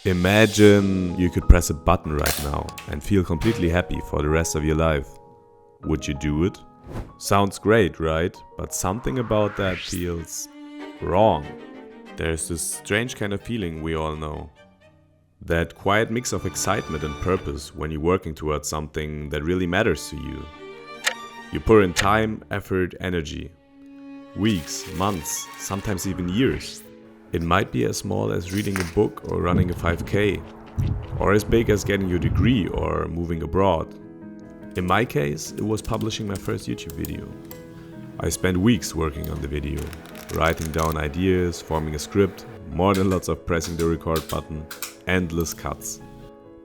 Imagine you could press a button right now and feel completely happy for the rest of your life. Would you do it? Sounds great, right? But something about that feels wrong. There's this strange kind of feeling we all know. That quiet mix of excitement and purpose when you're working towards something that really matters to you. You pour in time, effort, energy. Weeks, months, sometimes even years. It might be as small as reading a book or running a 5K, or as big as getting your degree or moving abroad. In my case, it was publishing my first YouTube video. I spent weeks working on the video, writing down ideas, forming a script, more than lots of pressing the record button, endless cuts.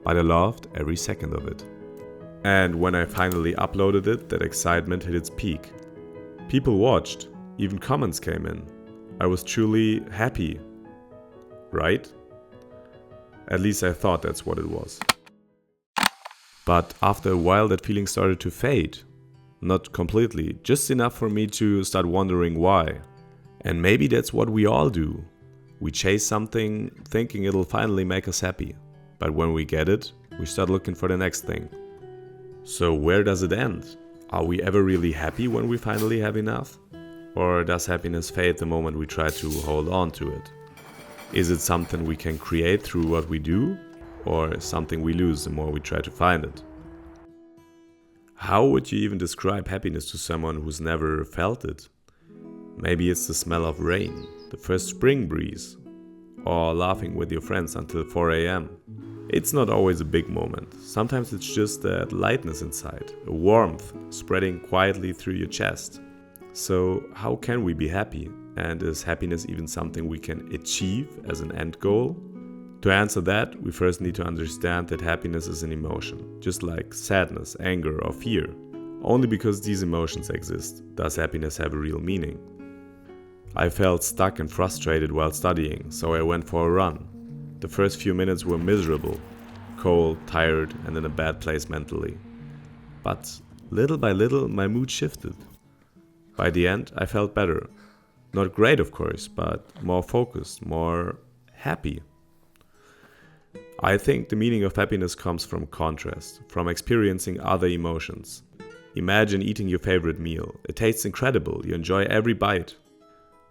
But I loved every second of it. And when I finally uploaded it, that excitement hit its peak. People watched, even comments came in. I was truly happy, right? At least I thought that's what it was. But after a while that feeling started to fade. Not completely, just enough for me to start wondering why. And maybe that's what we all do. We chase something thinking it'll finally make us happy. But when we get it, we start looking for the next thing. So where does it end? Are we ever really happy when we finally have enough? Or does happiness fade the moment we try to hold on to it? Is it something we can create through what we do? Or something we lose the more we try to find it? How would you even describe happiness to someone who's never felt it? Maybe it's the smell of rain, the first spring breeze, or laughing with your friends until 4 a.m. It's not always a big moment. Sometimes it's just that lightness inside, a warmth spreading quietly through your chest. So how can we be happy? And is happiness even something we can achieve as an end goal? To answer that, we first need to understand that happiness is an emotion, just like sadness, anger, or fear. Only because these emotions exist does happiness have a real meaning. I felt stuck and frustrated while studying, so I went for a run. The first few minutes were miserable, cold, tired, and in a bad place mentally. But little by little, my mood shifted. By the end, I felt better. Not great, of course, but more focused, more happy. I think the meaning of happiness comes from contrast, from experiencing other emotions. Imagine eating your favorite meal. It tastes incredible, you enjoy every bite.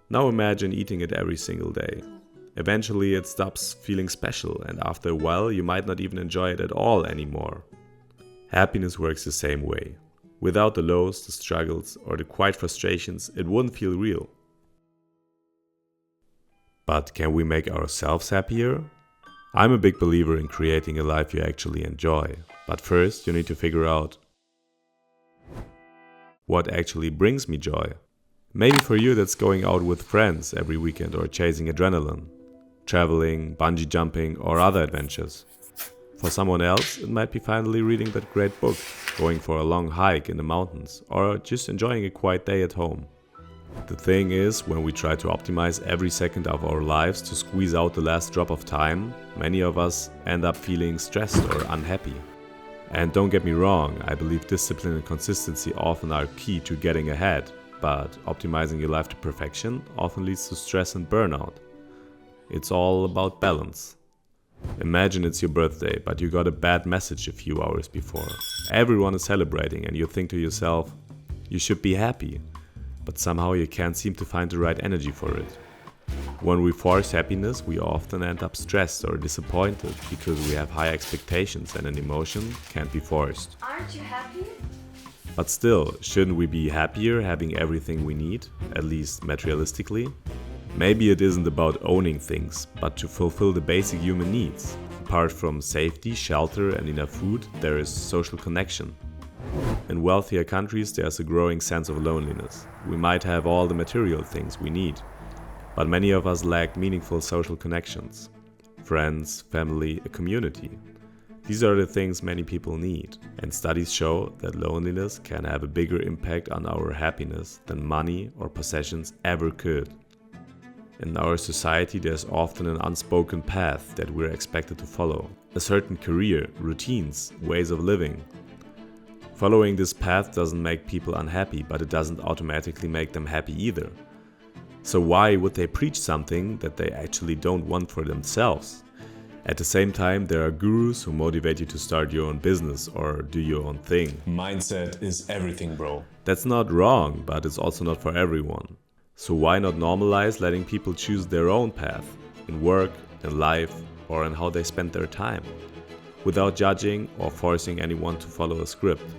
Now imagine eating it every single day. Eventually it stops feeling special, and after a while you might not even enjoy it at all anymore. Happiness works the same way. Without the lows, the struggles, or the quiet frustrations, it wouldn't feel real. But can we make ourselves happier? I'm a big believer in creating a life you actually enjoy. But first, you need to figure out what actually brings me joy. Maybe for you that's going out with friends every weekend or chasing adrenaline, traveling, bungee jumping, or other adventures. For someone else, it might be finally reading that great book, going for a long hike in the mountains, or just enjoying a quiet day at home. The thing is, when we try to optimize every second of our lives to squeeze out the last drop of time, many of us end up feeling stressed or unhappy. And don't get me wrong, I believe discipline and consistency often are key to getting ahead, but optimizing your life to perfection often leads to stress and burnout. It's all about balance. Imagine it's your birthday, but you got a bad message a few hours before. Everyone is celebrating and you think to yourself, you should be happy, but somehow you can't seem to find the right energy for it. When we force happiness, we often end up stressed or disappointed because we have high expectations and an emotion can't be forced. Aren't you happy? But still, shouldn't we be happier having everything we need, at least materialistically? Maybe it isn't about owning things, but to fulfill the basic human needs. Apart from safety, shelter, and enough food, there is social connection. In wealthier countries, there's a growing sense of loneliness. We might have all the material things we need, but many of us lack meaningful social connections. Friends, family, a community. These are the things many people need, and studies show that loneliness can have a bigger impact on our happiness than money or possessions ever could. In our society, there's often an unspoken path that we're expected to follow. A certain career, routines, ways of living. Following this path doesn't make people unhappy, but it doesn't automatically make them happy either. So why would they preach something that they actually don't want for themselves? At the same time, there are gurus who motivate you to start your own business or do your own thing. Mindset is everything, bro. That's not wrong, but it's also not for everyone. So why not normalize letting people choose their own path in work, in life, or in how they spend their time, without judging or forcing anyone to follow a script?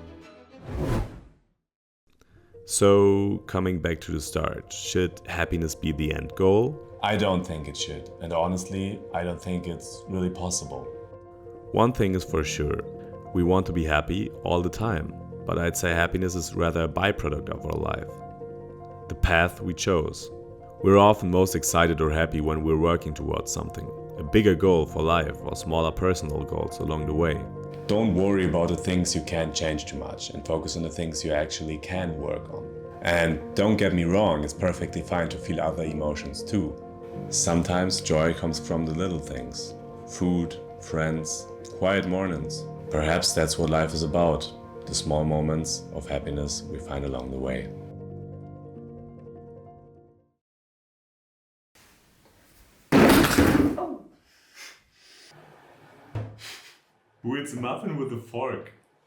So, coming back to the start, should happiness be the end goal? I don't think it should. And honestly, I don't think it's really possible. One thing is for sure, we want to be happy all the time, but I'd say happiness is rather a byproduct of our life. The path we chose. We're often most excited or happy when we're working towards something, a bigger goal for life or smaller personal goals along the way. Don't worry about the things you can't change too much and focus on the things you actually can work on. And don't get me wrong, it's perfectly fine to feel other emotions too. Sometimes joy comes from the little things. Food, friends, quiet mornings. Perhaps that's what life is about, the small moments of happiness we find along the way. Who eats a muffin with a fork?